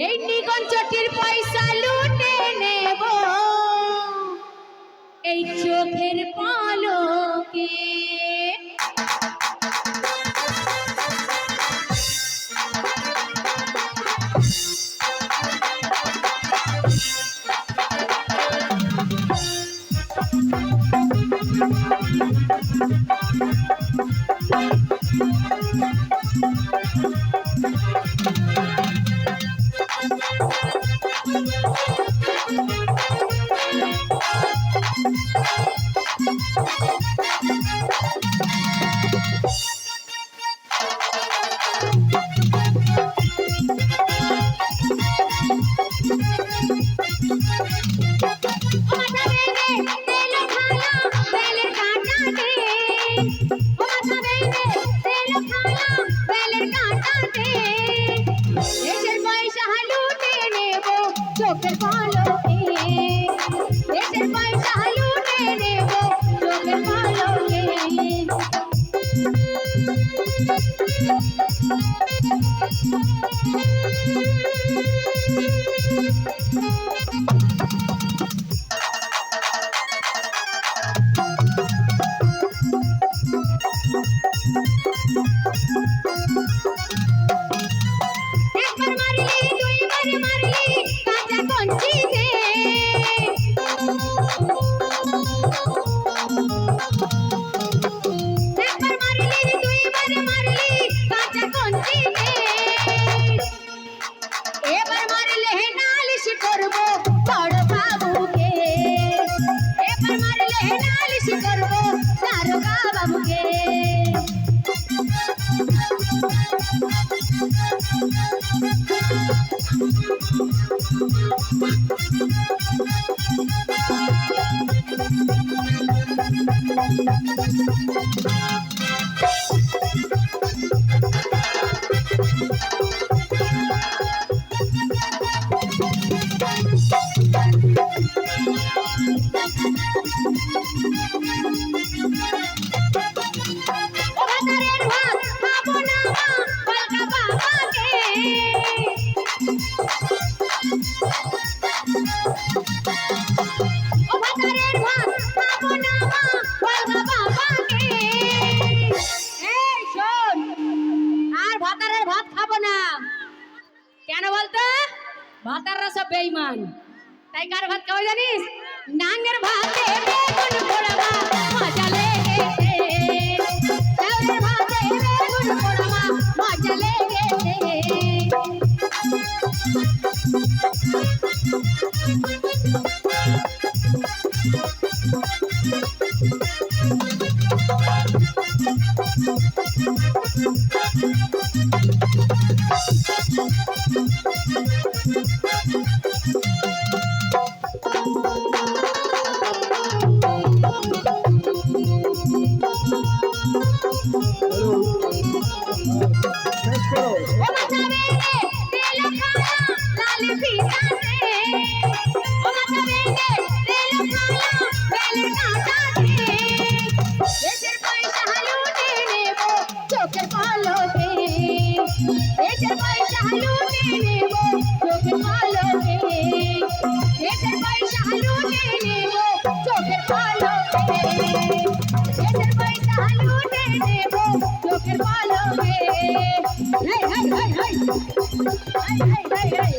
এই নিগঞ্জটির পয়সা লুটে নেব এই চোখের পলকে। চোখের পলকে দেশের পয়সা লুটে নেব চোখের পলকে। একবার মারলি দুইবার মারলি কাঁচা কঞ্চি দে, একবার মারলি দুইবার মারলি কাঁচা কঞ্চি দে, এবার মারলে নালিশ করব বড় বাবুকে, এবার মারলে নালিশ করব দারোগা বাবুকে। কেন বলতো ভাতাররা সব বেঈমান, তাই কার ভাত খাওয়া জানিস? নাঙ্গের ভাতে বেগুন পোড়াবা মজা লেগেছে, নাঙ্গের ভাতে বেগুন পোড়াবা মজা লেগেছে। চোখের পলকে দেশের পয়সা লুটে নেব চোখের পলকে, দেশের পয়সা লুটে নেব চোখের পলকে, দেশের পয়সা লুটে নেব চোখের পলকে। হেই হেই হেই হেই হেই হেই হেই।